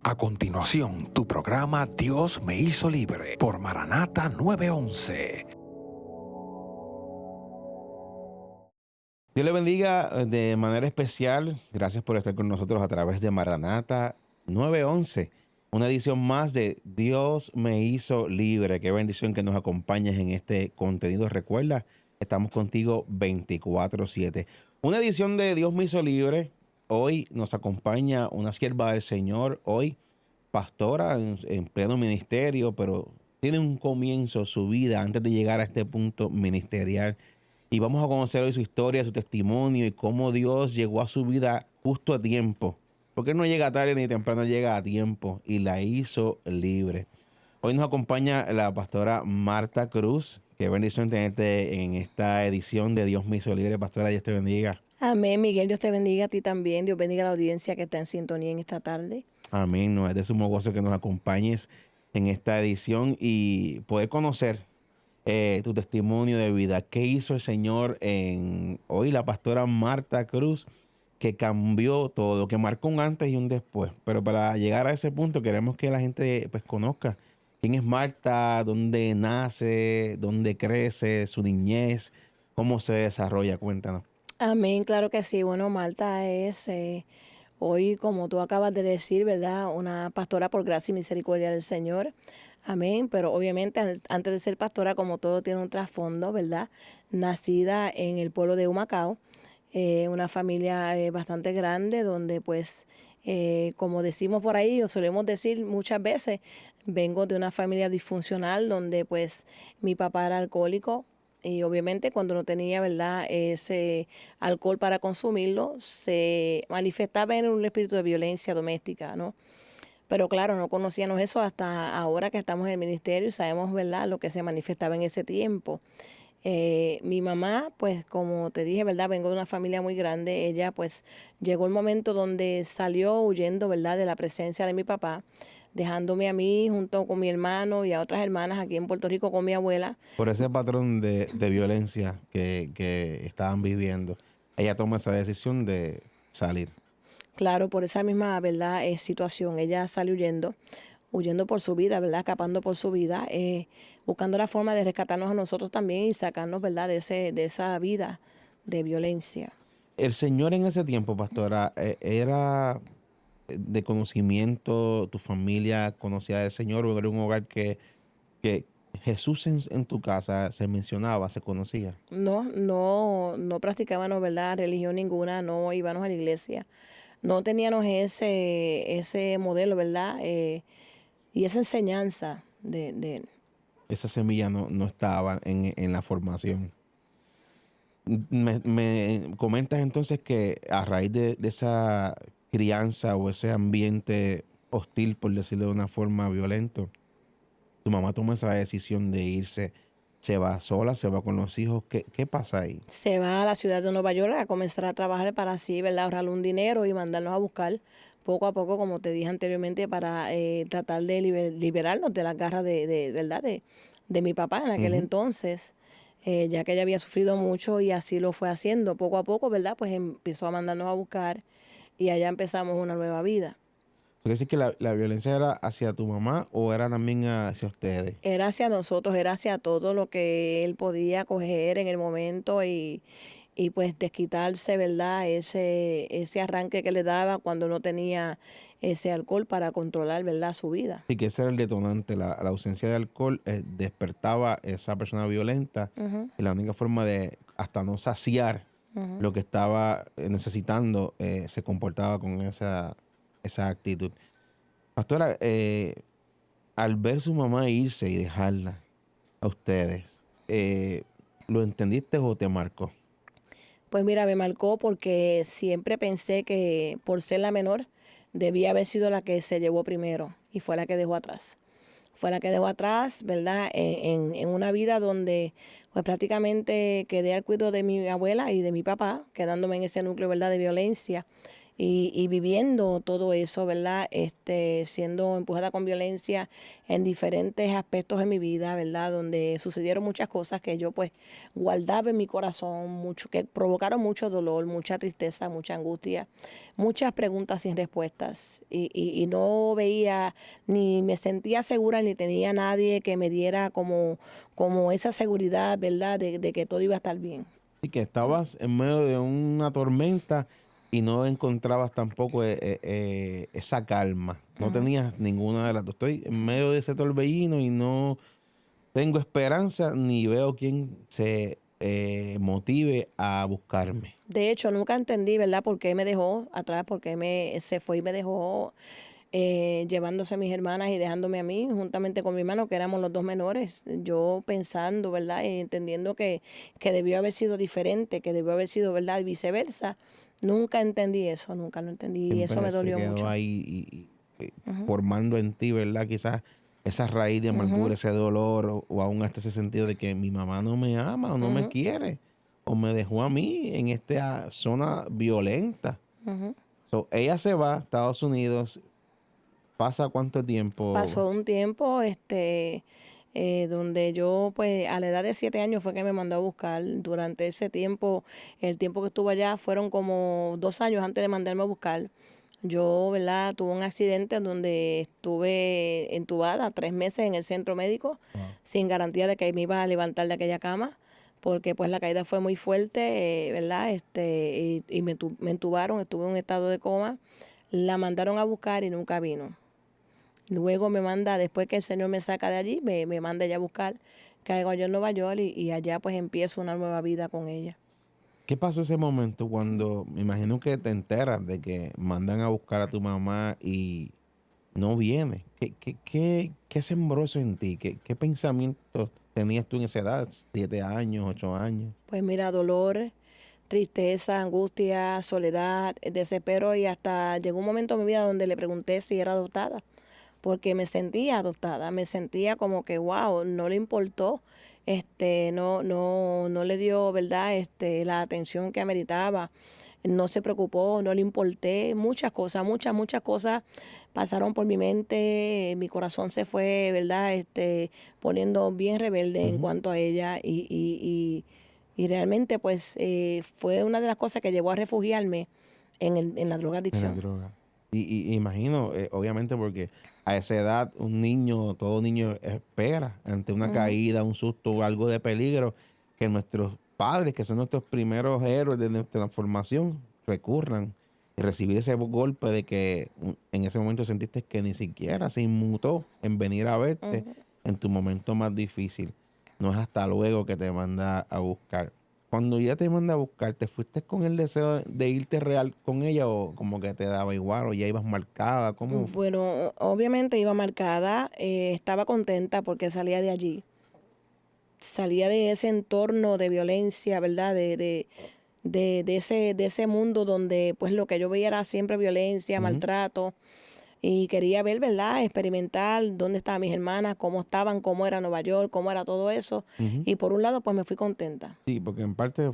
A continuación, tu programa Dios me hizo libre por Maranata 911. Dios le bendiga de manera especial. Gracias por estar con nosotros a través de Maranata 911. Una edición más de Dios me hizo libre. Qué bendición que nos acompañes en este contenido. Recuerda, estamos contigo 24/7. Una edición de Dios me hizo libre. Hoy nos acompaña una sierva del Señor. Hoy pastora en pleno ministerio, pero tiene un comienzo su vida antes de llegar a este punto ministerial. Y vamos a conocer hoy su historia, su testimonio y cómo Dios llegó a su vida justo a tiempo. Porque no llega tarde ni temprano, llega a tiempo y la hizo libre. Hoy nos acompaña la pastora Marta Cruz. Qué bendición tenerte en esta edición de Dios me hizo libre. Pastora, Dios te bendiga. Amén, Miguel, Dios te bendiga a ti también. Dios bendiga a la audiencia que está en sintonía en esta tarde. Amén. No es de sumo gozo que nos acompañes en esta edición y poder conocer tu testimonio de vida. ¿Qué hizo el Señor en hoy la pastora Marta Cruz? Que cambió todo, que marcó un antes y un después. Pero para llegar a ese punto queremos que la gente pues conozca quién es Marta, dónde nace, dónde crece, su niñez, cómo se desarrolla. Cuéntanos. Amén, claro que sí. Bueno, Marta es hoy, como tú acabas de decir, ¿verdad? Una pastora por gracia y misericordia del Señor. Amén. Pero obviamente antes de ser pastora, como todo tiene un trasfondo, ¿verdad? Nacida en el pueblo de Humacao, una familia bastante grande donde pues, como decimos por ahí o solemos decir muchas veces, vengo de una familia disfuncional donde pues mi papá era alcohólico. Y obviamente cuando no tenía, ¿verdad?, ese alcohol para consumirlo, se manifestaba en un espíritu de violencia doméstica, ¿no? Pero claro, no conocíamos eso hasta ahora que estamos en el ministerio y sabemos, ¿verdad?, lo que se manifestaba en ese tiempo. Mi mamá, pues como te dije, ¿verdad? Vengo de una familia muy grande. Ella, pues, llegó el momento donde salió huyendo, ¿verdad?, de la presencia de mi papá, dejándome a mí junto con mi hermano y a otras hermanas aquí en Puerto Rico con mi abuela. Por ese patrón de violencia que estaban viviendo, ella toma esa decisión de salir. Claro, por esa misma, ¿verdad?, situación. Ella sale huyendo por su vida, ¿verdad?, escapando por su vida, buscando la forma de rescatarnos a nosotros también y sacarnos, ¿verdad?, de esa vida de violencia. El Señor en ese tiempo, pastora, era de conocimiento, tu familia conocía del Señor, o era un hogar que Jesús en tu casa se mencionaba, se conocía. No practicábamos, ¿verdad?, religión ninguna, no íbamos a la iglesia, no teníamos ese modelo, ¿verdad?, y esa enseñanza de. Esa semilla no estaba en la formación. Me comentas entonces que a raíz de esa crianza o ese ambiente hostil, por decirlo de una forma violento, tu mamá toma esa decisión de irse. ¿Se va sola? ¿Se va con los hijos? ¿Qué pasa ahí? Se va a la ciudad de Nueva York a comenzar a trabajar para así, ¿verdad?, ahorrar un dinero y mandarnos a buscar poco a poco, como te dije anteriormente, para tratar de liberarnos de las garras ¿verdad?, de mi papá en aquel Ujú. entonces, ya que ella había sufrido mucho y así lo fue haciendo poco a poco, ¿verdad? Pues empezó a mandarnos a buscar y allá empezamos una nueva vida. ¿Quiere decir que la violencia era hacia tu mamá o era también hacia ustedes? Era hacia nosotros, era hacia todo lo que él podía coger en el momento y pues desquitarse, ¿verdad? Ese arranque que le daba cuando no tenía ese alcohol para controlar, ¿verdad?, su vida. Y que ese era el detonante, la ausencia de alcohol despertaba esa persona violenta Ujú, y la única forma de hasta no saciar ujú. lo que estaba necesitando se comportaba con esa actitud. Pastora, al ver su mamá irse y dejarla a ustedes, ¿lo entendiste o te marcó? Pues mira, me marcó porque siempre pensé que por ser la menor debía haber sido la que se llevó primero y fue la que dejó atrás. Fue la que dejó atrás, ¿verdad? En una vida donde pues prácticamente quedé al cuidado de mi abuela y de mi papá, quedándome en ese núcleo, ¿verdad?, de violencia. y viviendo todo eso, ¿verdad? Siendo empujada con violencia en diferentes aspectos de mi vida, ¿verdad? Donde sucedieron muchas cosas que yo pues guardaba en mi corazón, mucho, que provocaron mucho dolor, mucha tristeza, mucha angustia, muchas preguntas sin respuestas. Y no veía, ni me sentía segura, ni tenía nadie que me diera como esa seguridad, ¿verdad? De que todo iba a estar bien. Y que estabas en medio de una tormenta y no encontrabas tampoco esa calma. No Ujú. tenías ninguna de las dos. Estoy en medio de ese torbellino y no tengo esperanza ni veo quién se motive a buscarme. De hecho, nunca entendí, ¿verdad?, por qué me dejó atrás, por qué se fue y me dejó llevándose a mis hermanas y dejándome a mí, juntamente con mi hermano, que éramos los dos menores. Yo pensando, ¿verdad?, y entendiendo que debió haber sido diferente, que debió haber sido, ¿verdad?, y viceversa. Nunca entendí eso, nunca lo entendí y eso me Siempre se dolió quedó mucho. ahí Ujú, formando en ti, ¿verdad? Quizás esa raíz de ujú, amargura, ese dolor, o aún hasta ese sentido de que mi mamá no me ama o no me ujú, quiere, o me dejó a mí en esta zona violenta. ujú. So, ella se va a Estados Unidos, ¿pasa cuánto tiempo? Pasó un tiempo, donde yo, pues, a la edad de 7 años fue que me mandó a buscar. Durante ese tiempo, el tiempo que estuve allá fueron como 2 años antes de mandarme a buscar. Yo, ¿verdad? Tuve un accidente donde estuve entubada 3 meses en el centro médico, Wow. sin garantía de que me iba a levantar de aquella cama, porque pues la caída fue muy fuerte, ¿verdad? Y me entubaron, estuve en un estado de coma. La mandaron a buscar y nunca vino. Luego me manda, después que el Señor me saca de allí, me manda ella a buscar. Caigo yo en Nueva York y allá pues empiezo una nueva vida con ella. ¿Qué pasó ese momento cuando me imagino que te enteras de que mandan a buscar a tu mamá y no viene? ¿Qué sembró eso en ti? ¿Qué pensamientos tenías tú en esa edad? 7 años, 8 años. Pues mira, dolor, tristeza, angustia, soledad, desespero y hasta llegó un momento en mi vida donde le pregunté si era adoptada, porque me sentía adoptada, me sentía como que wow, no le importó, no le dio, ¿verdad? La atención que ameritaba, no se preocupó, no le importé, muchas cosas, muchas cosas pasaron por mi mente, mi corazón se fue, ¿verdad? Poniendo bien rebelde en Ujú. cuanto a ella y realmente pues fue una de las cosas que llevó a refugiarme en la En las drogadicción. drogas. Y imagino, obviamente, porque a esa edad un niño, todo niño espera ante una Ujú, caída, un susto o algo de peligro, que nuestros padres, que son nuestros primeros héroes de nuestra formación, recurran y recibir ese golpe de que en ese momento sentiste que ni siquiera se inmutó en venir a verte ujú. en tu momento más difícil. No es hasta luego que te manda a buscar. Cuando ella te manda a buscar, ¿te fuiste con el deseo de irte real con ella o como que te daba igual o ya ibas marcada? ¿Cómo fue? Bueno, obviamente iba marcada, estaba contenta porque salía de allí, salía de ese entorno de violencia, ¿verdad? De ese mundo donde pues lo que yo veía era siempre violencia, Ujú. maltrato, y quería ver, ¿verdad? Experimentar dónde estaban mis hermanas, cómo estaban, cómo era Nueva York, cómo era todo eso. Ujú. Y por un lado, pues me fui contenta. Sí, porque en parte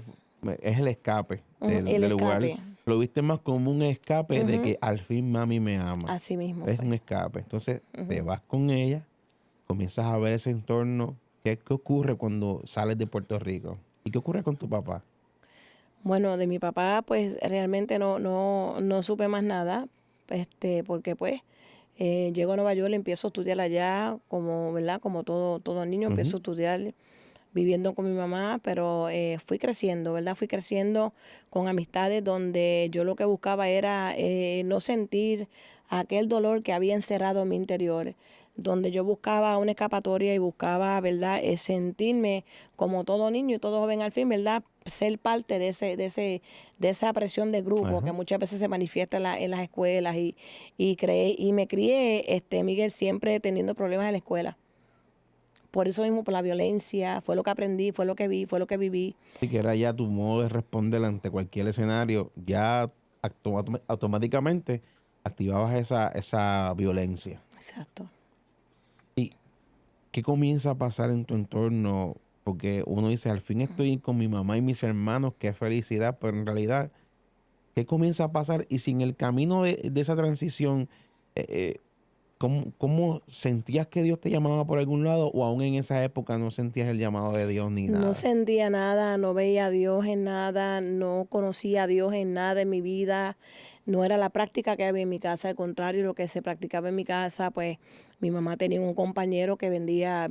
es el escape Ujú, el del lugar. escape. Lo viste más como un escape de Ujú, que al fin mami me ama. así mismo Es un fue. escape. Entonces te Ujú. vas con ella, comienzas a ver ese entorno. ¿Qué ocurre cuando sales de Puerto Rico? ¿Y qué ocurre con tu papá? Bueno, de mi papá, pues realmente no supe más nada, porque pues llego a Nueva York, empiezo a estudiar allá, como, ¿verdad? Como todo niño, Ujú. empiezo a estudiar viviendo con mi mamá, pero fui creciendo, ¿verdad? Fui creciendo con amistades donde yo lo que buscaba era no sentir aquel dolor que había encerrado en mi interior, donde yo buscaba una escapatoria y buscaba, ¿verdad? Sentirme como todo niño y todo joven al fin, ¿verdad? Ser parte de esa presión de grupo que Ajá. muchas veces se manifiesta en las escuelas y me crié, Miguel, siempre teniendo problemas en la escuela. Por eso mismo, por la violencia, fue lo que aprendí, fue lo que vi, fue lo que viví. Si que era ya tu modo de responder ante cualquier escenario, ya automáticamente activabas esa violencia. Exacto. ¿Y qué comienza a pasar en tu entorno? Porque uno dice, al fin estoy con mi mamá y mis hermanos, qué felicidad, pero en realidad ¿Qué comienza a pasar? Y si en el camino de esa transición, eh, eh, ¿cómo sentías que Dios te llamaba por algún lado o aún en esa época no sentías el llamado de Dios ni No nada? sentía nada, no veía a Dios en nada, no conocía a Dios en nada en mi vida, no era la práctica que había en mi casa, al contrario, lo que se practicaba en mi casa, pues mi mamá tenía un compañero que vendía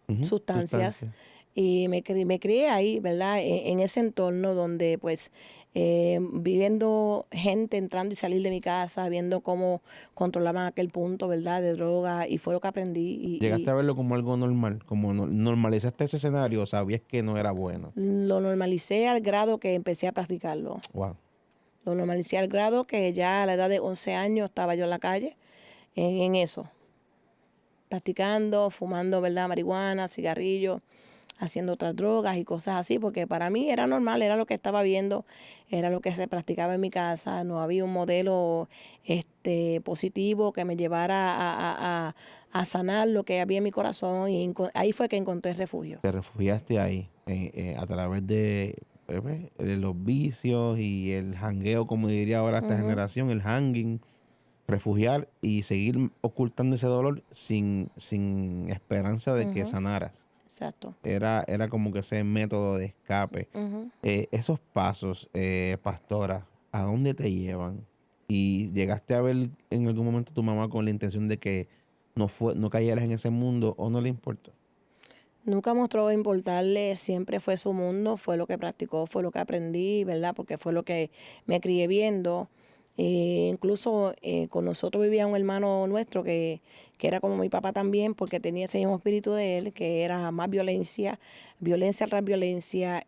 Ujú, sustancias sustancia. y me crié ahí, ¿verdad? En ese entorno donde pues viviendo gente entrando y salir de mi casa, viendo cómo controlaban aquel punto, ¿verdad? De droga y fue lo que aprendí Llegaste a verlo como algo normal, como normalizaste ese escenario, o sabías que no era bueno. lo normalicé al grado que empecé a practicarlo. Wow. Lo normalicé al grado que ya a la edad de 11 años estaba yo en la calle en eso, practicando, fumando, ¿verdad? Marihuana, cigarrillo, haciendo otras drogas y cosas así, porque para mí era normal, era lo que estaba viendo, era lo que se practicaba en mi casa, no había un modelo positivo que me llevara a sanar lo que había en mi corazón y ahí fue que encontré refugio. Te refugiaste ahí a través de los vicios y el jangueo, como diría ahora esta Ujú, generación, el hanging, refugiar y seguir ocultando ese dolor sin esperanza de que ujú, sanaras. exacto. Era como que ese método de escape. Ujú. Esos pasos, pastora, ¿a dónde te llevan? ¿Y llegaste a ver en algún momento a tu mamá con la intención de que no cayeras en ese mundo o no le importó? Nunca mostró importarle, siempre fue su mundo, fue lo que practicó, fue lo que aprendí, ¿verdad? Porque fue lo que me crié viendo. Incluso con nosotros vivía un hermano nuestro que era como mi papá también, porque tenía ese mismo espíritu de él, que era más violencia, violencia tras violencia,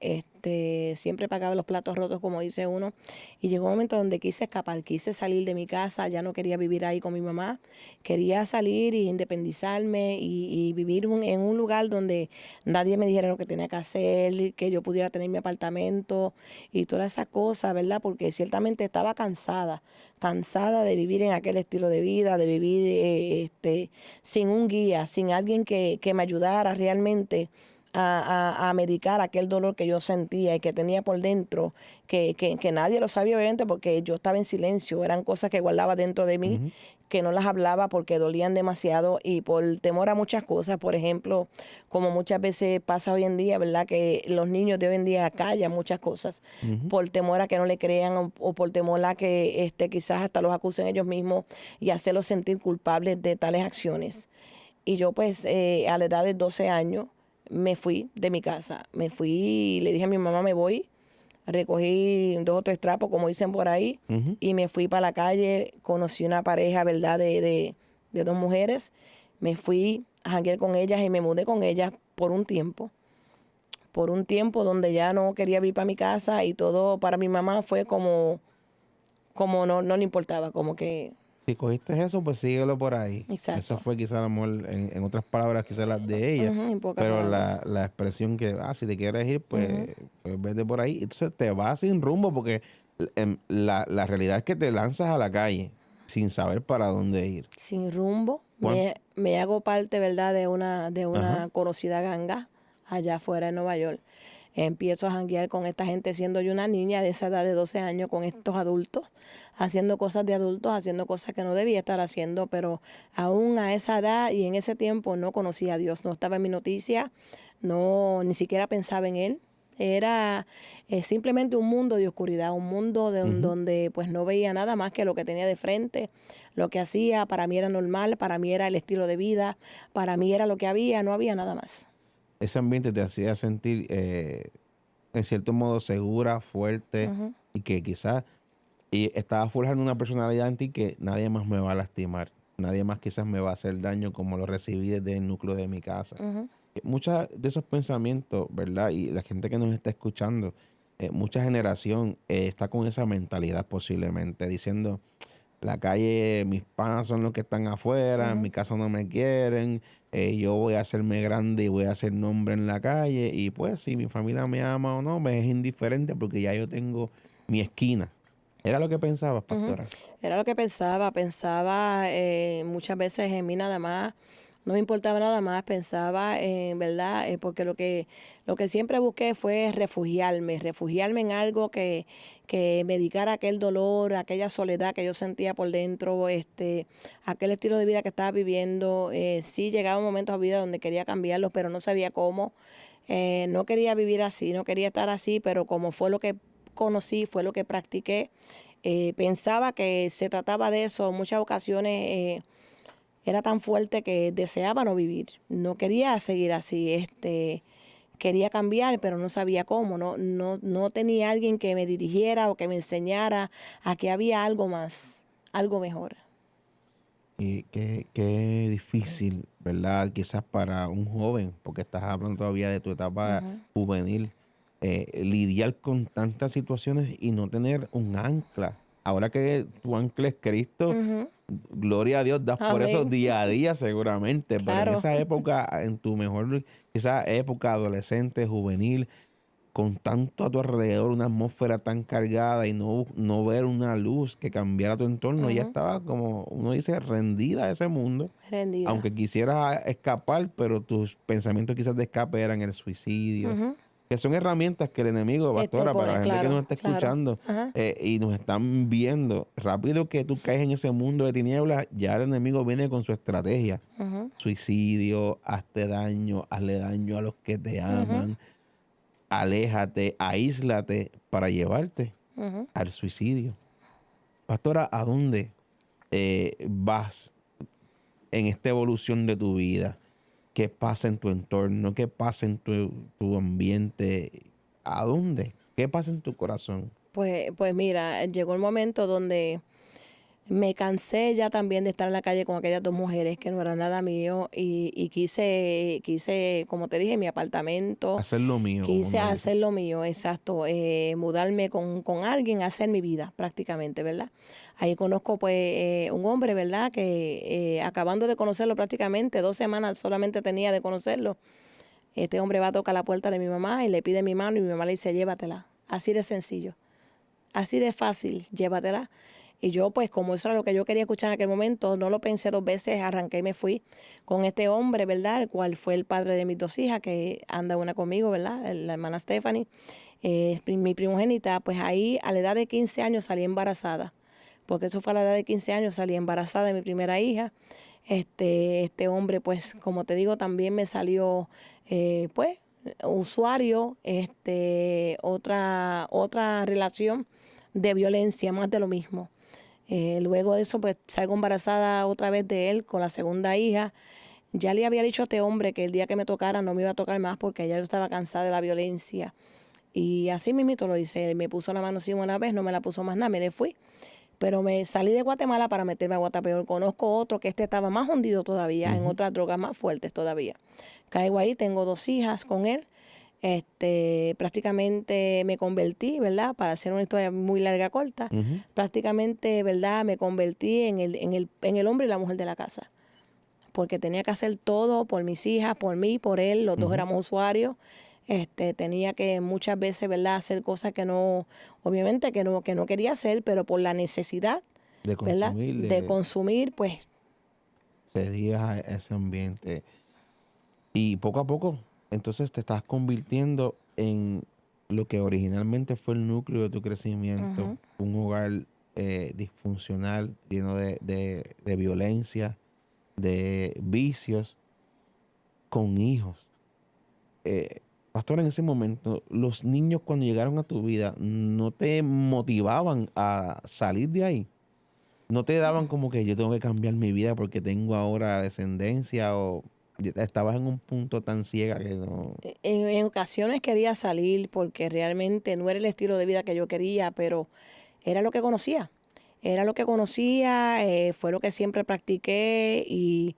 siempre pagaba los platos rotos, como dice uno. Y llegó un momento donde quise escapar, quise salir de mi casa, ya no quería vivir ahí con mi mamá, quería salir y independizarme y vivir en un lugar donde nadie me dijera lo que tenía que hacer, que yo pudiera tener mi apartamento y todas esas cosas, ¿verdad? Porque ciertamente estaba cansada de vivir en aquel estilo de vida, de vivir sin un guía, sin alguien que me ayudara realmente a medicar aquel dolor que yo sentía y que tenía por dentro, que nadie lo sabía obviamente porque yo estaba en silencio, eran cosas que guardaba dentro de mí, Ujú. que no las hablaba porque dolían demasiado y por temor a muchas cosas, por ejemplo, como muchas veces pasa hoy en día, ¿verdad? Que los niños de hoy en día callan muchas cosas Ujú. por temor a que no le crean o por temor a que quizás hasta los acusen ellos mismos y hacerlos sentir culpables de tales acciones. Y yo pues a la edad de 12 años me fui de mi casa, me fui y le dije a mi mamá me voy, recogí 2 o 3 trapos como dicen por ahí Ujú. y me fui para la calle, conocí una pareja, ¿verdad? De 2 mujeres, me fui a janguear con ellas y me mudé con ellas por un tiempo donde ya no quería vivir para mi casa y todo para mi mamá fue como no le importaba, como que, Si cogiste eso, pues síguelo por ahí. Esa exacto, fue quizá el amor, en otras palabras, quizás las de ella, ujú, en pocas pero palabras. la expresión que, si te quieres ir, Ujú. pues vete por ahí. Entonces te vas sin rumbo porque la realidad es que te lanzas a la calle sin saber para dónde ir. Sin rumbo, ¿Cuán- me hago parte, ¿verdad?, de Ajá. una conocida ganga allá afuera en Nueva York. Empiezo a janguear con esta gente siendo yo una niña de esa edad de 12 años con estos adultos, haciendo cosas de adultos, haciendo cosas que no debía estar haciendo, pero aún a esa edad y en ese tiempo no conocía a Dios, no estaba en mi noticia, no, ni siquiera pensaba en Él. Era simplemente un mundo de oscuridad, un mundo Ujú. donde pues no veía nada más que lo que tenía de frente, lo que hacía, para mí era normal, para mí era el estilo de vida, para mí era lo que había, no había nada más. Ese ambiente te hacía sentir, en cierto modo, segura, fuerte Ujú, y que quizás y estaba forjando una personalidad en ti que nadie más me va a lastimar. Nadie más quizás me va a hacer daño como lo recibí desde el núcleo de mi casa. ujú, Muchos de esos pensamientos, ¿verdad? Y la gente que nos está escuchando, mucha generación está con esa mentalidad posiblemente, diciendo, la calle, mis panas son los que están afuera, en ujú. mi casa no me quieren, yo voy a hacerme grande y voy a hacer nombre en la calle. Y pues si mi familia me ama o no, me es indiferente porque ya yo tengo mi esquina. ¿Era lo que pensabas, Ujú. pastora? Era lo que pensaba muchas veces en mí nada más, No me importaba nada más, pensaba en, ¿verdad? Porque lo que siempre busqué fue refugiarme en algo que medicara aquel dolor, aquella soledad que yo sentía por dentro, aquel estilo de vida que estaba viviendo. Sí llegaba momentos a vida donde quería cambiarlos, pero no sabía cómo. No quería vivir así, no quería estar así, pero como fue lo que conocí, fue lo que practiqué, pensaba que se trataba de eso. En muchas ocasiones era tan fuerte que deseaba no vivir, no quería seguir así, quería cambiar, pero no sabía cómo, no tenía alguien que me dirigiera o que me enseñara a que había algo más, algo mejor. Y qué difícil, ¿verdad? Quizás para un joven, porque estás hablando todavía de tu etapa Ujú, juvenil, lidiar con tantas situaciones y no tener un ancla. Ahora que tu ancla es Cristo, ujú, gloria a Dios, das por eso amén, día a día seguramente, pero en claro. esa época, en tu mejor, esa época adolescente, juvenil, con tanto a tu alrededor, una atmósfera tan cargada y no ver una luz que cambiara tu entorno, ya Ujú, estaba como uno dice, rendida a ese mundo, rendida. aunque quisieras escapar, pero tus pensamientos quizás de escape eran el suicidio, Ujú, que son herramientas que el enemigo, pastora, para la gente que nos claro, está claro. escuchando Ajá, y nos están viendo, rápido que tú caes en ese mundo de tinieblas, ya el enemigo viene con su estrategia. ujú, Suicidio, hazte daño, hazle daño a los que te ujú, aman, aléjate, aíslate para llevarte ujú. al suicidio. Pastora, ¿a dónde vas en esta evolución de tu vida? ¿Qué pasa en tu entorno? ¿Qué pasa en tu ambiente? ¿A dónde? ¿Qué pasa en tu corazón? Pues mira, llegó el momento donde me cansé ya también de estar en la calle con aquellas dos mujeres que no era nada mío y quise, como te dije, mi apartamento, Hacer lo mío, como quise uno dice. hacer lo mío, exacto, mudarme con alguien, hacer mi vida prácticamente, ¿verdad? Ahí conozco pues un hombre, ¿verdad? Que acabando de conocerlo prácticamente, 2 semanas solamente tenía de conocerlo, este hombre va a tocar la puerta de mi mamá y le pide mi mano y mi mamá le dice, llévatela, así de sencillo. Así de fácil, llévatela. Y yo, pues, como eso era lo que yo quería escuchar en aquel momento, no lo pensé 2 veces, arranqué y me fui con este hombre, ¿verdad? El cual fue el padre de mis 2 hijas, que anda una conmigo, ¿verdad? La hermana Stephanie, mi primogénita. Pues ahí, a la edad de 15 años, salí embarazada. Porque eso fue a la edad de 15 años, salí embarazada de mi primera hija. Este hombre, pues, como te digo, también me salió, pues, usuario, otra relación de violencia, más de lo mismo. Luego de eso, pues salgo embarazada otra vez de él con la segunda hija. Ya le había dicho a este hombre que el día que me tocara no me iba a tocar más porque ya yo estaba cansada de la violencia. Y así mismito lo hice. Él me puso la mano así una vez, no me la puso más nada, me le fui. Pero me salí de Guatemala para meterme a Guatapeor. Conozco otro que estaba más hundido todavía, en Ujú. otras drogas más fuertes todavía. Caigo ahí, tengo 2 hijas con él. Prácticamente me convertí, ¿verdad? Para hacer una historia muy larga, corta, Ujú. prácticamente, ¿verdad? Me convertí en el hombre y la mujer de la casa, porque tenía que hacer todo por mis hijas, por mí, por él, los dos Ujú. éramos usuarios. Tenía que muchas veces, ¿verdad? Hacer cosas que no, obviamente que no quería hacer, pero por la necesidad, De ¿verdad? consumir, De consumir, pues. cedías a ese ambiente. Y poco a poco, entonces te estás convirtiendo en lo que originalmente fue el núcleo de tu crecimiento, Ujú. un hogar disfuncional, lleno de violencia, de vicios, con hijos. Pastor, en ese momento, los niños cuando llegaron a tu vida, ¿no te motivaban a salir de ahí? ¿No te daban como que yo tengo que cambiar mi vida porque tengo ahora descendencia o ya estabas en un punto tan ciega que no? En ocasiones quería salir porque realmente no era el estilo de vida que yo quería, pero era lo que conocía. Era lo que conocía, fue lo que siempre practiqué y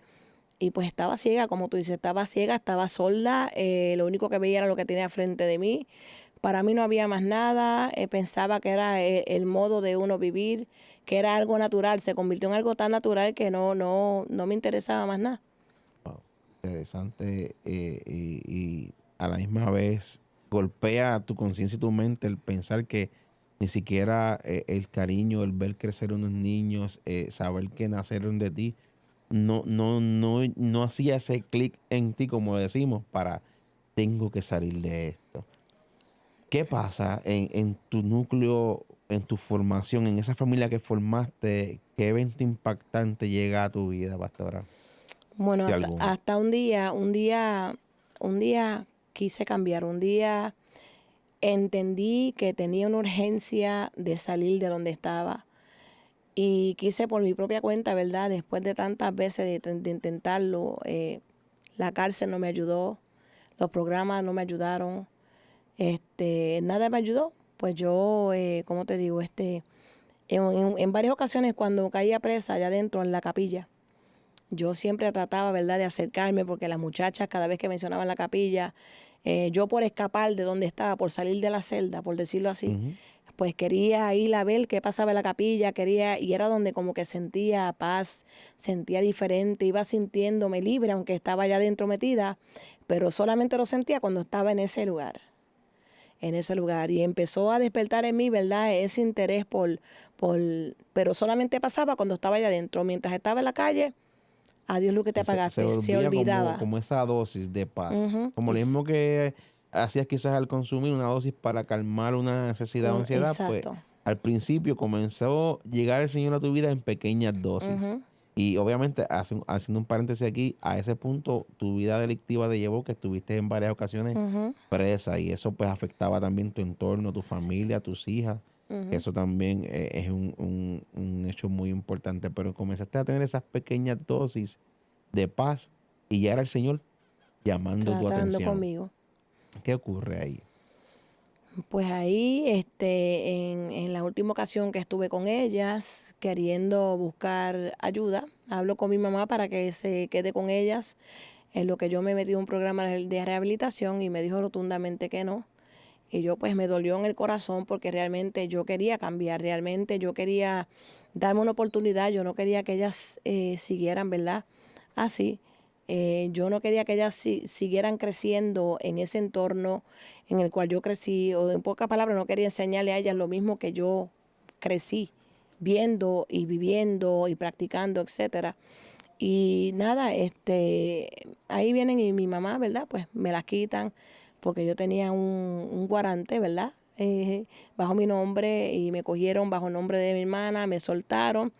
pues estaba ciega, como tú dices, estaba ciega, estaba sorda, lo único que veía era lo que tenía frente de mí. Para mí no había más nada, pensaba que era el modo de uno vivir, que era algo natural, se convirtió en algo tan natural que no me interesaba más nada. Wow, interesante y a la misma vez golpea tu conciencia y tu mente el pensar que ni siquiera el cariño, el ver crecer unos niños, saber que nacieron de ti, no hacía ese clic en ti, como decimos, para tengo que salir de esto. ¿Qué pasa en tu núcleo, en tu formación, en esa familia que formaste? ¿Qué evento impactante llega a tu vida, pastora? Bueno, Si hasta, alguno. hasta un día quise cambiar. Un día entendí que tenía una urgencia de salir de donde estaba. Y quise por mi propia cuenta, ¿verdad? Después de tantas veces de intentarlo, la cárcel no me ayudó, los programas no me ayudaron, nada me ayudó. Pues yo, ¿cómo te digo? En varias ocasiones cuando caía presa allá adentro en la capilla, yo siempre trataba, ¿verdad?, de acercarme porque las muchachas cada vez que mencionaban la capilla, yo por escapar de donde estaba, por salir de la celda, por decirlo así, Ujú. pues quería ir a ver qué pasaba en la capilla, y era donde como que sentía paz, sentía diferente, iba sintiéndome libre, aunque estaba allá adentro metida, pero solamente lo sentía cuando estaba en ese lugar, y empezó a despertar en mí, ¿verdad?, ese interés pero solamente pasaba cuando estaba allá adentro, mientras estaba en la calle, adiós lo que te Se apagaste, se volvía olvidaba. como esa dosis de paz. Ujú, Como lo mismo que hacías quizás al consumir una dosis para calmar una necesidad o ansiedad, pues exacto. al principio comenzó a llegar el Señor a tu vida en pequeñas dosis. Ujú, Y obviamente, haciendo un paréntesis aquí, a ese punto tu vida delictiva te llevó que estuviste en varias ocasiones ujú, presa y eso pues afectaba también tu entorno, tu sí, familia, tus hijas. ujú. Eso también es un hecho muy importante, pero comenzaste a tener esas pequeñas dosis de paz y ya era el Señor llamando tu Tratando atención. conmigo. ¿Qué ocurre ahí? Pues ahí, en la última ocasión que estuve con ellas, queriendo buscar ayuda, hablo con mi mamá para que se quede con ellas, en lo que yo me metí en un programa de rehabilitación y me dijo rotundamente que no. Y yo pues me dolió en el corazón porque realmente yo quería cambiar, realmente yo quería darme una oportunidad, yo no quería que ellas siguieran, ¿verdad? Así. Yo no quería que ellas siguieran creciendo en ese entorno en el cual yo crecí, o en pocas palabras, no quería enseñarle a ellas lo mismo que yo crecí, viendo y viviendo y practicando, etcétera. Y nada, ahí vienen y mi mamá, ¿verdad? Pues me las quitan porque yo tenía un guarante, ¿verdad? Bajo mi nombre, y me cogieron bajo el nombre de mi hermana, me soltaron,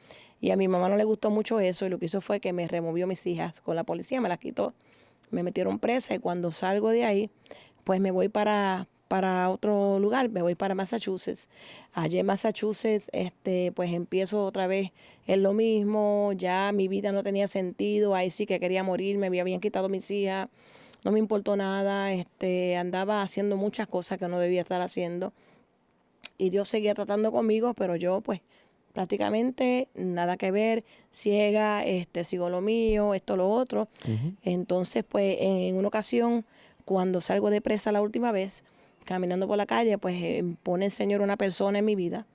y a mi mamá no le gustó mucho eso, y lo que hizo fue que me removió mis hijas con la policía, me las quitó, me metieron presa, y cuando salgo de ahí, pues me voy para otro lugar, me voy para Massachusetts. Allí en Massachusetts, pues empiezo otra vez en lo mismo, ya mi vida no tenía sentido, ahí sí que quería morirme, me habían quitado mis hijas, no me importó nada, andaba haciendo muchas cosas que no debía estar haciendo, y Dios seguía tratando conmigo, pero yo pues prácticamente nada que ver, ciega, sigo lo mío, esto, lo otro. Ujú. Entonces, pues en una ocasión, cuando salgo de presa la última vez, caminando por la calle, pues pone el Señor una persona en mi vida,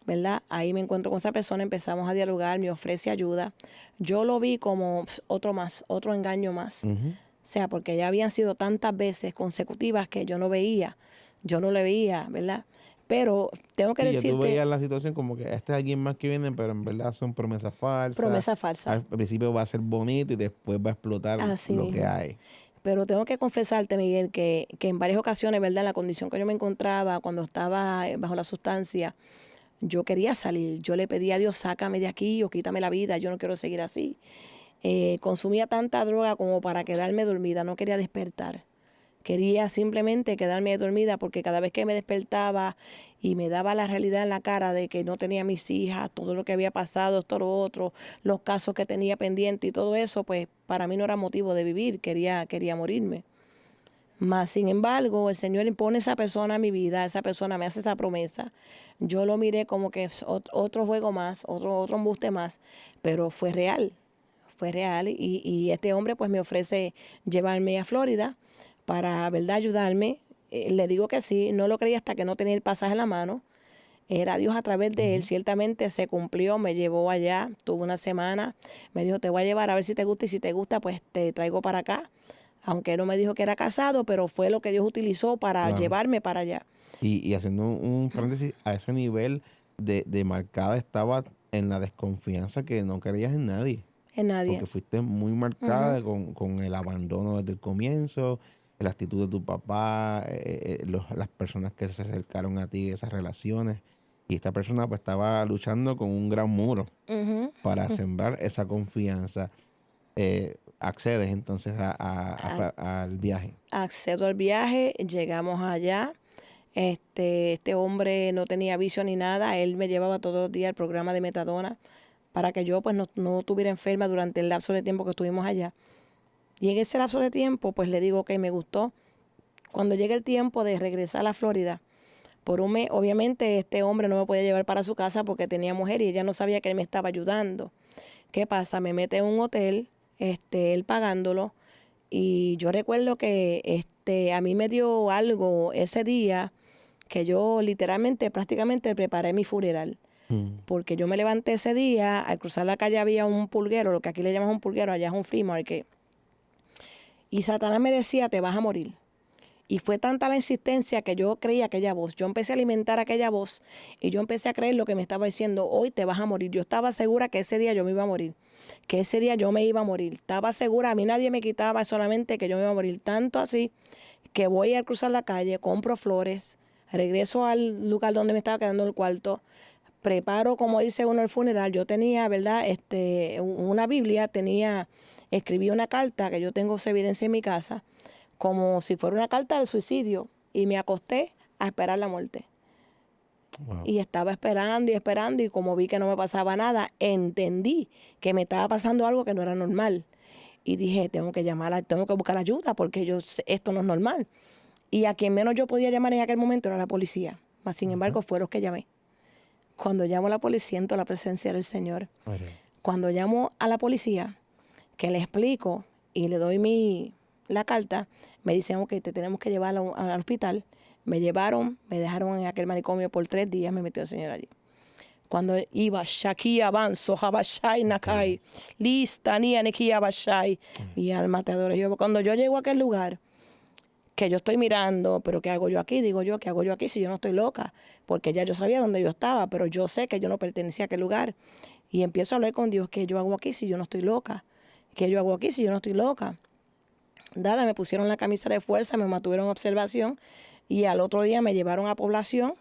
¿verdad? Ahí me encuentro con esa persona, empezamos a dialogar, me ofrece ayuda. Yo lo vi como otro más, otro engaño más. Ujú. O sea, porque ya habían sido tantas veces consecutivas que yo no veía, yo no le veía, ¿verdad? Pero tengo que Sí, ya tú decirte, veías la situación como que este es alguien más que viene, pero en verdad son promesas falsas. promesa falsa, Al principio va a ser bonito y después va a explotar así lo que mismo. hay. Pero tengo que confesarte, Miguel, que en varias ocasiones, ¿verdad? En la condición que yo me encontraba cuando estaba bajo la sustancia, yo quería salir. Yo le pedía a Dios, sácame de aquí o quítame la vida, yo no quiero seguir así. Consumía tanta droga como para quedarme dormida, no quería despertar. Quería simplemente quedarme dormida porque cada vez que me despertaba y me daba la realidad en la cara de que no tenía mis hijas, todo lo que había pasado, todo lo otro, los casos que tenía pendiente y todo eso, pues para mí no era motivo de vivir, quería morirme. Mas, sin embargo, el Señor impone esa persona a mi vida, esa persona me hace esa promesa. Yo lo miré como que es otro juego más, otro embuste más, pero fue real, y este hombre pues me ofrece llevarme a Florida para, ¿verdad?, ayudarme. Le digo que sí, no lo creí hasta que no tenía el pasaje en la mano. Era Dios a través de él, Ujú. ciertamente se cumplió, me llevó allá, tuve una semana, me dijo, te voy a llevar a ver si te gusta, y si te gusta, pues te traigo para acá. Aunque no me dijo que era casado, pero fue lo que Dios utilizó para Claro. llevarme para allá. Y haciendo un paréntesis, a ese nivel de marcada estaba en la desconfianza que no creías en nadie. en nadie. porque fuiste muy marcada con el abandono desde el comienzo, la actitud de tu papá, las personas que se acercaron a ti, esas relaciones. Y esta persona pues estaba luchando con un gran muro Ujú. para sembrar esa confianza. Accedes entonces al viaje. Accedo al viaje, llegamos allá. Este hombre no tenía vicio ni nada. Él me llevaba todos los días el programa de metadona para que yo pues no estuviera enferma durante el lapso de tiempo que estuvimos allá. Y en ese lapso de tiempo pues le digo que me gustó. Cuando llegue el tiempo de regresar a la Florida, por un mes, obviamente este hombre no me podía llevar para su casa porque tenía mujer y ella no sabía que él me estaba ayudando. ¿Qué pasa? Me mete en un hotel, él pagándolo. Y yo recuerdo que a mí me dio algo ese día que yo literalmente, prácticamente preparé mi funeral. Porque yo me levanté ese día, al cruzar la calle había un pulguero, lo que aquí le llamamos un pulguero, allá es un flea market. Y Satanás me decía, te vas a morir. Y fue tanta la insistencia que yo creía aquella voz. Yo empecé a alimentar aquella voz y yo empecé a creer lo que me estaba diciendo, hoy te vas a morir. Yo estaba segura que ese día yo me iba a morir, que ese día yo me iba a morir. Estaba segura, a mí nadie me quitaba, solamente que yo me iba a morir. Tanto así que voy a cruzar la calle, compro flores, regreso al lugar donde me estaba quedando el cuarto, preparo, como dice uno, el funeral. Yo tenía, ¿verdad? Una Biblia, escribí una carta, que yo tengo esa evidencia en mi casa, como si fuera una carta del suicidio, y me acosté a esperar la muerte. Wow. Y estaba esperando y esperando, y como vi que no me pasaba nada, entendí que me estaba pasando algo que no era normal. Y dije, tengo que buscar ayuda, porque esto no es normal. Y a quien menos yo podía llamar en aquel momento era la policía. Mas, sin embargo, fue los que llamé. Cuando llamo a la policía, siento la presencia del Señor. Cuando llamo a la policía, que le explico y le doy la carta, me dicen, ok, te tenemos que llevar al hospital. Me llevaron, me dejaron en aquel manicomio por 3 días, me metió el Señor allí. Cuando iba, Shaki avanzo, Habashai Nakai, lista, Nianeki Abashai, mi alma te adora. Cuando yo llego a aquel lugar, que yo estoy mirando, pero ¿qué hago yo aquí? Digo yo, ¿qué hago yo aquí si yo no estoy loca? Porque ya yo sabía dónde yo estaba, pero yo sé que yo no pertenecía a aquel lugar. Y empiezo a hablar con Dios, ¿qué yo hago aquí si yo no estoy loca? ¿Qué yo hago aquí si yo no estoy loca? Nada, me pusieron la camisa de fuerza, me mantuvieron en observación y al otro día me llevaron a población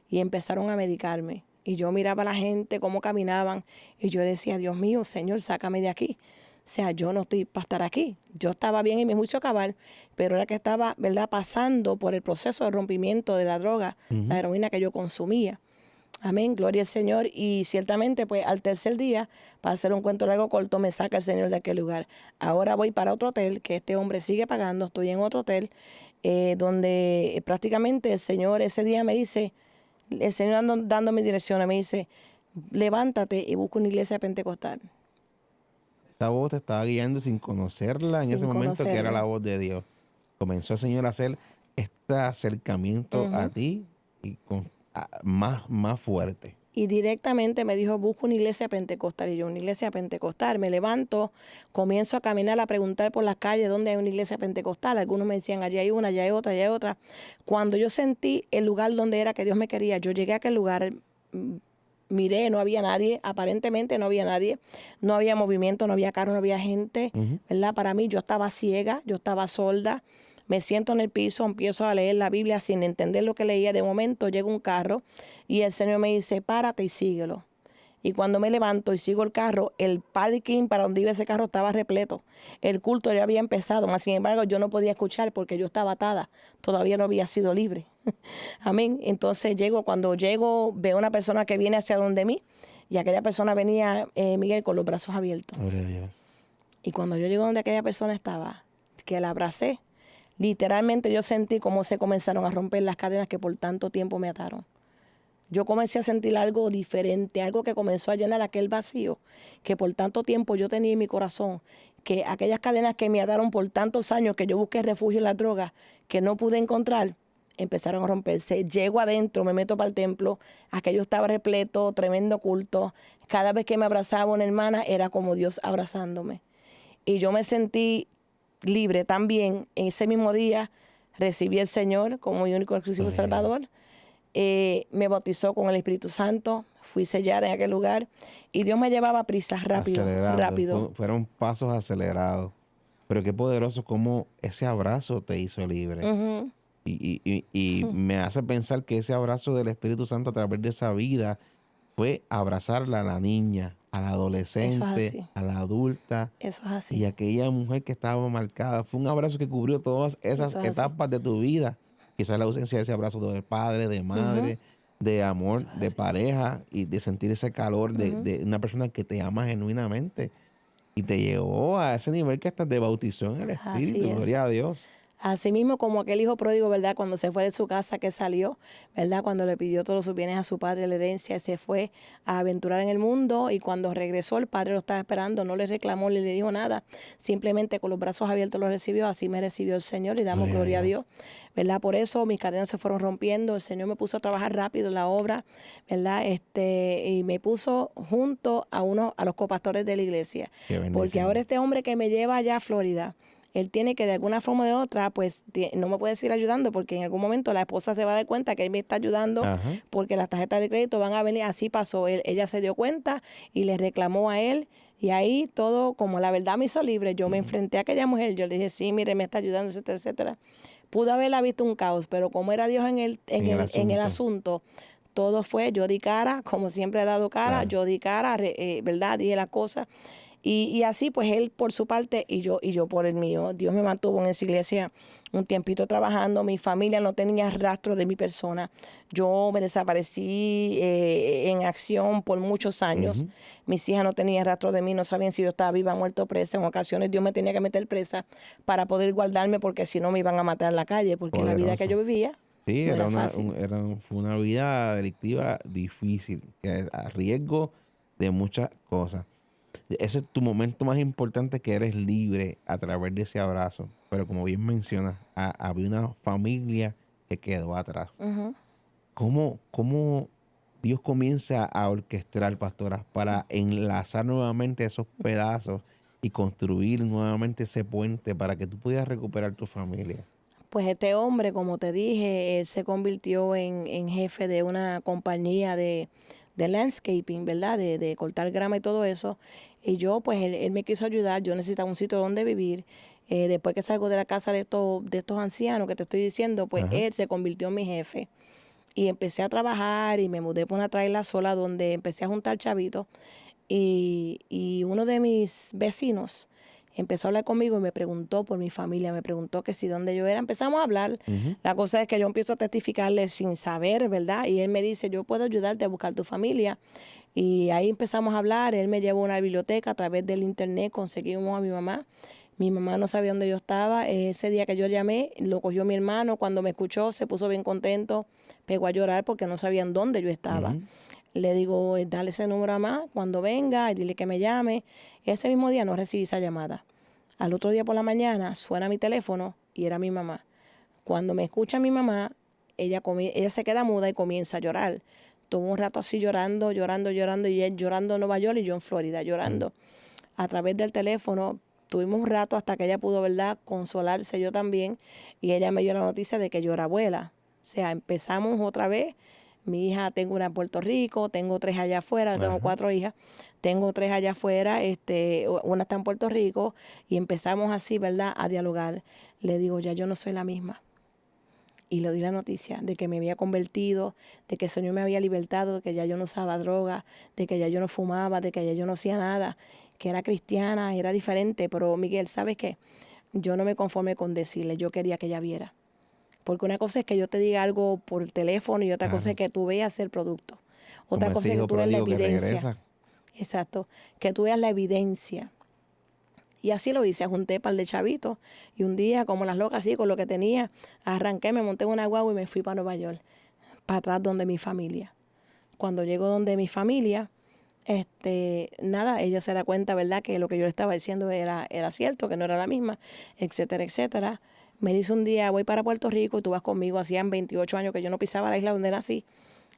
y empezaron a medicarme. Y yo miraba a la gente, cómo caminaban, y yo decía, Dios mío, Señor, sácame de aquí. O sea, yo no estoy para estar aquí. Yo estaba bien en mi juicio cabal, pero era que estaba, ¿verdad?, pasando por el proceso de rompimiento de la droga, la heroína que yo consumía. Amén, gloria al Señor. Y ciertamente, pues, al tercer día, para hacer un cuento largo corto, me saca el Señor de aquel lugar. Ahora voy para otro hotel, que este hombre sigue pagando. Estoy en otro hotel, donde prácticamente el Señor ese día me dice, el Señor dándome direcciones, me dice, levántate y busca una iglesia pentecostal. Esa voz te estaba guiando sin conocerla en ese momento, que era la voz de Dios. Comenzó el Señor a hacer este acercamiento a ti y más fuerte. Y directamente me dijo, busca una iglesia pentecostal. Y yo, una iglesia pentecostal. Me levanto, comienzo a caminar, a preguntar por las calles dónde hay una iglesia pentecostal. Algunos me decían, allí hay una, allá hay otra, allá hay otra. Cuando yo sentí el lugar donde era que Dios me quería, yo llegué a aquel lugar, miré, no había nadie, aparentemente no había nadie, no había movimiento, no había carro, no había gente, ¿verdad? Para mí yo estaba ciega, yo estaba sorda. Me siento en el piso, empiezo a leer la Biblia sin entender lo que leía. De momento llega un carro y el Señor me dice, párate y síguelo. Y cuando me levanto y sigo el carro, el parking para donde iba ese carro estaba repleto. El culto ya había empezado, mas sin embargo yo no podía escuchar porque yo estaba atada. Todavía no había sido libre. Amén. Entonces cuando llego, veo una persona que viene hacia donde mí y aquella persona venía, Miguel, con los brazos abiertos. Gloria a Dios. Y cuando yo llego donde aquella persona estaba, que la abracé, literalmente yo sentí cómo se comenzaron a romper las cadenas que por tanto tiempo me ataron. Yo comencé a sentir algo diferente, algo que comenzó a llenar aquel vacío que por tanto tiempo yo tenía en mi corazón, que aquellas cadenas que me ataron por tantos años, que yo busqué refugio en las drogas, que no pude encontrar, empezaron a romperse. Llego adentro, me meto para el templo, aquello estaba repleto, tremendo culto. Cada vez que me abrazaba una hermana era como Dios abrazándome. Y yo me sentí libre también. En ese mismo día recibí al Señor como mi único exclusivo Salvador. Me bautizó con el Espíritu Santo. fui sellada en aquel lugar y Dios me llevaba a prisa, rápido, Acelerado. rápido. Fueron pasos acelerados. Pero qué poderoso cómo ese abrazo te hizo libre. Ujú. Y me hace pensar que ese abrazo del Espíritu Santo a través de esa vida fue abrazarla a la niña, a la Eso es adolescente, así, a la adulta eso es y así, aquella mujer que estaba marcada. Fue un abrazo que cubrió todas esas eso es así. etapas de tu vida. Quizás la ausencia de ese abrazo de padre, de Ujú. madre, de amor, Eso es de así. pareja y de sentir ese calor Ujú. de una persona que te ama genuinamente. Y te llevó a ese nivel que hasta te bautizó en el Así Espíritu. es. Gloria a Dios. Asimismo, como aquel hijo pródigo, ¿verdad? Cuando se fue de su casa, que salió, ¿verdad? Cuando le pidió todos sus bienes a su padre, la herencia, se fue a aventurar en el mundo y cuando regresó, el padre lo estaba esperando, no le reclamó, ni le dijo nada, simplemente con los brazos abiertos lo recibió, así me recibió el Señor y damos Gloria a gloria a Dios. Dios, ¿verdad? Por eso mis cadenas se fueron rompiendo, el Señor me puso a trabajar rápido en la obra, ¿verdad? Y me puso junto a los copastores de la iglesia, Qué porque ahora bendición. este hombre que me lleva allá a Florida, él tiene que de alguna forma o de otra, pues no me puede seguir ayudando porque en algún momento la esposa se va a dar cuenta que él me está ayudando Ajá. porque las tarjetas de crédito van a venir. Así pasó. Ella se dio cuenta y le reclamó a él. Y ahí todo, como la verdad me hizo libre, yo me Ujú. enfrenté a aquella mujer. Yo le dije, sí, mire, me está ayudando, etcétera, etcétera. Pudo haberla visto un caos, pero como era Dios En el en el asunto. asunto, todo fue, yo di cara, como siempre he dado cara, Claro. yo di cara, ¿verdad? Dije las cosas. Y así pues él por su parte y yo por el mío. Dios me mantuvo en esa iglesia un tiempito trabajando. Mi familia no tenía rastro de mi persona. Yo me desaparecí en acción por muchos años. Ujú. Mis hijas no tenían rastro de mí, no sabían si yo estaba viva, muerta o presa. En ocasiones Dios me tenía que meter presa para poder guardarme porque si no me iban a matar en la calle porque la vida que yo Poderoso. vivía Sí, no era fácil. fue una vida delictiva difícil, a riesgo de muchas cosas. Ese es tu momento más importante que eres libre a través de ese abrazo. Pero como bien mencionas, había una familia que quedó atrás. Ujú. ¿Cómo Dios comienza a orquestar, pastora, para enlazar nuevamente esos pedazos y construir nuevamente ese puente para que tú puedas recuperar tu familia? Pues este hombre, como te dije, él se convirtió en jefe de una compañía de landscaping, ¿verdad? De cortar grama y todo eso. Y yo, pues él me quiso ayudar, yo necesitaba un sitio donde vivir. Después que salgo de la casa de estos ancianos que te estoy diciendo, pues Ajá. él se convirtió en mi jefe. Y empecé a trabajar y me mudé por una traila sola donde empecé a juntar chavitos. Y uno de mis vecinos empezó a hablar conmigo y me preguntó por mi familia, me preguntó que si dónde yo era. Empezamos a hablar. Ujú. La cosa es que yo empiezo a testificarle sin saber, ¿verdad? Y él me dice, yo puedo ayudarte a buscar tu familia. Y ahí empezamos a hablar. Él me llevó a una biblioteca a través del internet, conseguimos a mi mamá. Mi mamá no sabía dónde yo estaba. Ese día que yo llamé, lo cogió mi hermano. Cuando me escuchó, se puso bien contento. Pegó a llorar porque no sabían dónde yo estaba. Ujú. Le digo, dale ese número a mamá cuando venga y dile que me llame. Ese mismo día no recibí esa llamada. Al otro día por la mañana suena mi teléfono y era mi mamá. Cuando me escucha mi mamá, ella se queda muda y comienza a llorar. Tuvo un rato así llorando, llorando, llorando, y él llorando en Nueva York y yo en Florida Ujú. llorando. A través del teléfono tuvimos un rato hasta que ella pudo, ¿verdad?, consolarse, yo también, y ella me dio la noticia de que yo era abuela. O sea, empezamos otra vez. Mi hija, tengo una en Puerto Rico, tengo tres allá afuera, tengo Ajá. cuatro hijas, tengo tres allá afuera, una está en Puerto Rico, y empezamos así, ¿verdad?, a dialogar. Le digo, ya yo no soy la misma. Y le di la noticia de que me había convertido, de que el Señor me había libertado, de que ya yo no usaba droga, de que ya yo no fumaba, de que ya yo no hacía nada, que era cristiana, era diferente. Pero Miguel, ¿sabes qué? Yo no me conformé con decirle, yo quería que ella viera. Porque una cosa es que yo te diga algo por teléfono y otra cosa es Claro. que tú veas el producto. Otra Como ese cosa es que hijo tú veas la pródigo que evidencia. regresa. Exacto, que tú veas la evidencia. Y así lo hice, junté un par de chavitos y un día, como las locas, así con lo que tenía, arranqué, me monté en una guagua y me fui para Nueva York, para atrás donde mi familia. Cuando llego donde mi familia, nada, ellos se dan cuenta, ¿verdad?, que lo que yo le estaba diciendo era cierto, que no era la misma, etcétera, etcétera. Me dice un día, voy para Puerto Rico y tú vas conmigo. Hacían 28 años que yo no pisaba la isla donde nací.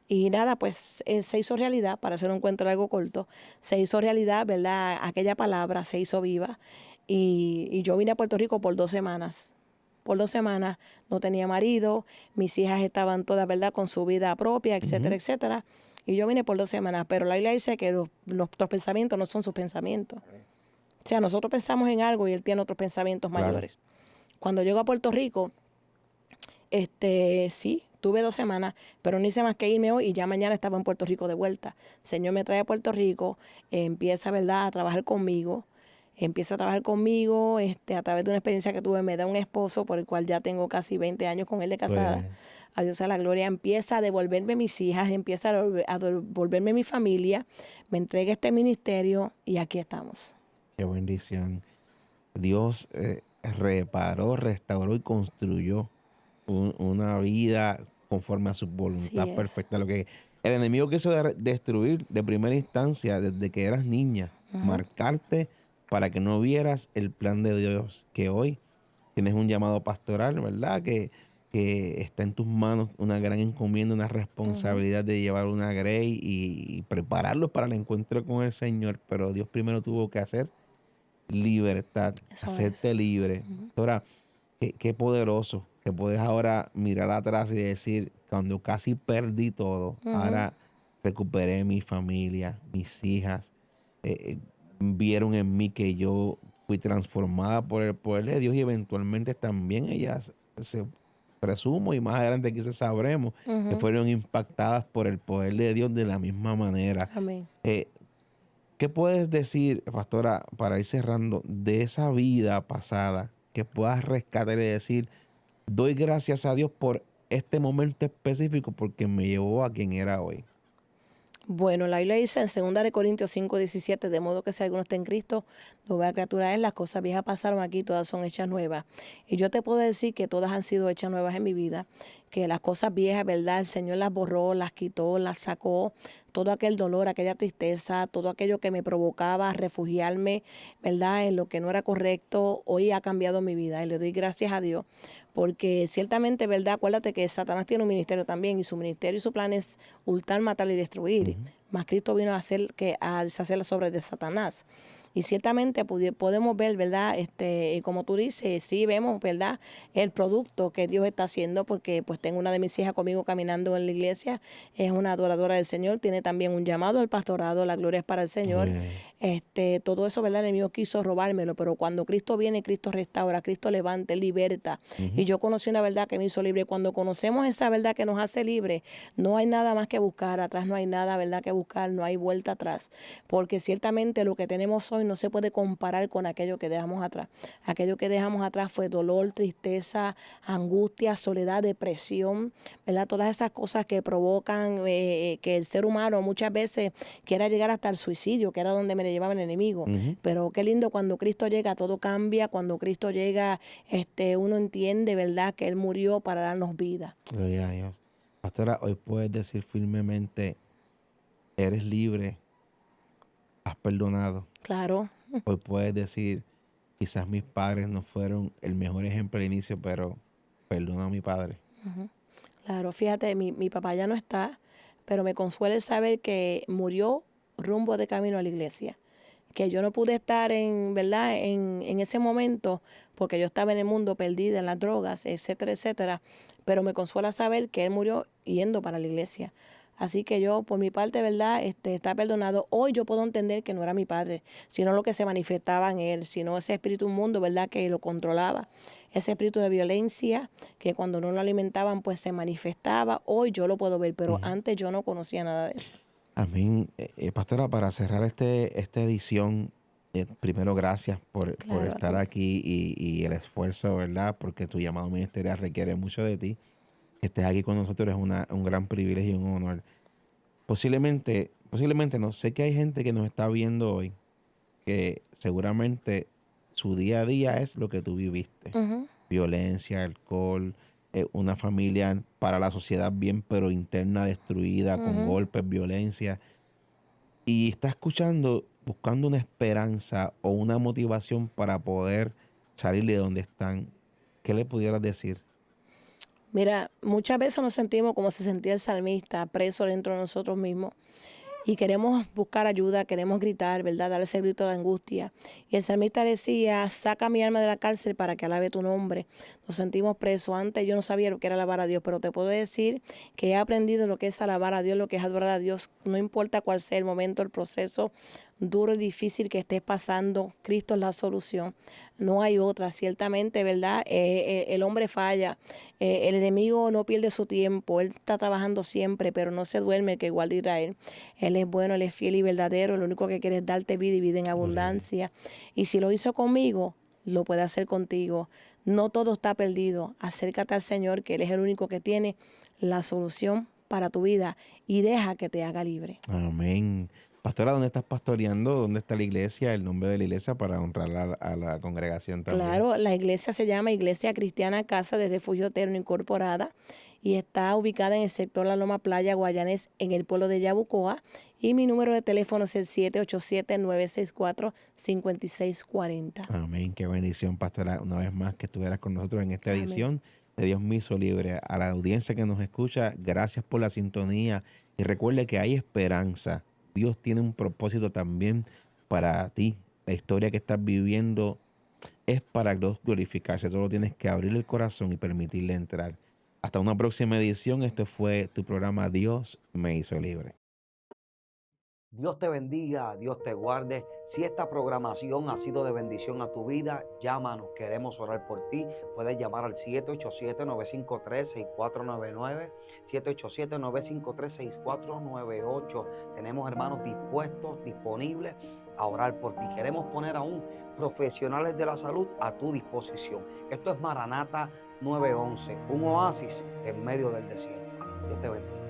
Y nada, pues se hizo realidad, para hacer un cuento largo corto, se hizo realidad, ¿verdad? Aquella palabra se hizo viva. Y yo vine a Puerto Rico por 2 semanas. Por 2 semanas no tenía marido, mis hijas estaban todas, ¿verdad?, con su vida propia, etcétera, Ujú. etcétera. Y yo vine por 2 semanas, pero la Biblia dice que nuestros pensamientos no son sus pensamientos. O sea, nosotros pensamos en algo y él tiene otros pensamientos Claro. mayores. Cuando llego a Puerto Rico, sí, tuve 2 semanas, pero no hice más que irme hoy y ya mañana estaba en Puerto Rico de vuelta. El Señor me trae a Puerto Rico, empieza, ¿verdad?, a trabajar conmigo. Empieza a trabajar conmigo, a través de una experiencia que tuve, me da un esposo por el cual ya tengo casi 20 años con él de casada. Pues, A Dios sea la gloria. Empieza a devolverme mis hijas, empieza a devolverme mi familia, me entrega este ministerio y aquí estamos. qué bendición. Dios reparó, restauró y construyó una vida conforme a su Así voluntad es. perfecta. Lo que el enemigo quiso destruir de primera instancia desde que eras niña, marcarte para que no vieras el plan de Dios, que hoy tienes un llamado pastoral, ¿verdad? Que está en tus manos una gran encomienda, una responsabilidad de llevar una grey y prepararlos para el encuentro con el Señor. Pero Dios primero tuvo que hacer libertad, Eso es. hacerte libre. Ahora, qué poderoso que puedes ahora mirar atrás y decir, cuando casi perdí todo, ahora recuperé mi familia, mis hijas, vieron en mí que yo fui transformada por el poder de Dios y eventualmente también ellas se presumo y más adelante quizás sabremos que fueron impactadas por el poder de Dios de la misma manera. Amén. ¿Qué puedes decir, pastora, para ir cerrando, de esa vida pasada que puedas rescatar y decir, doy gracias a Dios por este momento específico porque me llevó a quien era hoy? Bueno, la Biblia dice en 2 Corintios 5:17, de modo que si alguno está en Cristo, nueva criatura es, las cosas viejas pasaron aquí, todas son hechas nuevas. Y yo te puedo decir que todas han sido hechas nuevas en mi vida, que las cosas viejas, ¿verdad? El Señor las borró, las quitó, las sacó, todo aquel dolor, aquella tristeza, todo aquello que me provocaba refugiarme, ¿verdad?, en lo que no era correcto, hoy ha cambiado mi vida y le doy gracias a Dios. Porque ciertamente, ¿verdad? Acuérdate que Satanás tiene un ministerio también y su ministerio y su plan es hurtar, matar y destruir. Mas Cristo vino a deshacer las obras de Satanás. Y ciertamente podemos ver, ¿verdad? Como tú dices, sí vemos, ¿verdad?, el producto que Dios está haciendo, porque pues tengo una de mis hijas conmigo caminando en la iglesia, es una adoradora del Señor, tiene también un llamado al pastorado, la gloria es para el Señor. Gloria a Dios. Todo eso, ¿verdad? El enemigo quiso robármelo, pero cuando Cristo viene, Cristo restaura, Cristo levanta, Él liberta. Y yo conocí una verdad que me hizo libre. Cuando conocemos esa verdad que nos hace libre, no hay nada más que buscar, atrás no hay nada, ¿verdad?, que buscar, no hay vuelta atrás, porque ciertamente lo que tenemos hoy no se puede comparar con aquello que dejamos atrás. Aquello que dejamos atrás fue dolor, tristeza, angustia, soledad, depresión, ¿verdad? Todas esas cosas que provocan que el ser humano muchas veces quiera llegar hasta el suicidio, que era donde me le llevaba el enemigo. Pero qué lindo cuando Cristo llega, todo cambia. Cuando Cristo llega, uno entiende, ¿verdad?, que Él murió para darnos vida. Gloria a Dios. Pastora, hoy puedes decir firmemente, eres libre, has perdonado. Claro. Hoy puedes decir, quizás mis padres no fueron el mejor ejemplo al inicio, pero perdono a mi padre. Claro, fíjate, mi papá ya no está, pero me consuela el saber que murió rumbo de camino a la iglesia. Que yo no pude estar ¿verdad?, en ese momento, porque yo estaba en el mundo perdida, en las drogas, etcétera, etcétera. Pero me consuela saber que él murió yendo para la iglesia. Así que yo, por mi parte, ¿verdad?, está perdonado. Hoy yo puedo entender que no era mi padre, sino lo que se manifestaba en él, sino ese espíritu inmundo, ¿verdad?, que lo controlaba. Ese espíritu de violencia que cuando no lo alimentaban, pues se manifestaba. Hoy yo lo puedo ver, pero antes yo no conocía nada de eso. Amén. Pastora, para cerrar esta edición, primero gracias por Claro, a estar ti. aquí y el esfuerzo, ¿verdad? Porque tu llamado ministerial requiere mucho de ti. Que estés aquí con nosotros es un gran privilegio y un honor. Posiblemente no, sé que hay gente que nos está viendo hoy que seguramente su día a día es lo que tú viviste. Ujú. Violencia, alcohol, una familia para la sociedad bien, pero interna destruida, con golpes, violencia. Y está escuchando, buscando una esperanza o una motivación para poder salir de donde están. ¿Qué le pudieras decir? Mira, muchas veces nos sentimos como se sentía el salmista, preso dentro de nosotros mismos. y queremos buscar ayuda, queremos gritar, ¿verdad? Dar ese grito de angustia. Y el salmista decía, saca mi alma de la cárcel para que alabe tu nombre. Nos sentimos presos. Antes yo no sabía lo que era alabar a Dios, pero te puedo decir que he aprendido lo que es alabar a Dios, lo que es adorar a Dios, no importa cuál sea el momento, el proceso duro y difícil que estés pasando, Cristo es la solución. No hay otra, ciertamente, ¿verdad? El hombre falla, el enemigo no pierde su tiempo, él está trabajando siempre, pero no se duerme, que igual de Israel. Él es bueno, él es fiel y verdadero, lo único que quiere es darte vida y vida en abundancia. Y si lo hizo conmigo, lo puede hacer contigo. No todo está perdido. Acércate al Señor, que Él es el único que tiene la solución para tu vida y deja que te haga libre. Amén. Pastora, ¿dónde estás pastoreando? ¿Dónde está la iglesia? El nombre de la iglesia para honrar a la congregación también. Claro, la iglesia se llama Iglesia Cristiana Casa de Refugio Eterno Incorporada y está ubicada en el sector La Loma Playa, Guayanés, en el pueblo de Yabucoa. Y mi número de teléfono es el 787-964-5640. Amén. Qué bendición, pastora, una vez más que estuvieras con nosotros en esta Amén. edición de Dios me hizo libre. A la audiencia que nos escucha, gracias por la sintonía y recuerde que hay esperanza. Dios tiene un propósito también para ti. La historia que estás viviendo es para Dios glorificarse. Solo tienes que abrir el corazón y permitirle entrar. Hasta una próxima edición. Esto fue tu programa Dios me hizo libre. Dios te bendiga, Dios te guarde. Si esta programación ha sido de bendición a tu vida, llámanos, queremos orar por ti. Puedes llamar al 787-953-6499, 787-953-6498. Tenemos hermanos dispuestos, disponibles a orar por ti. Queremos poner aún profesionales de la salud a tu disposición. Esto es Maranata 911, un oasis en medio del desierto. Dios te bendiga.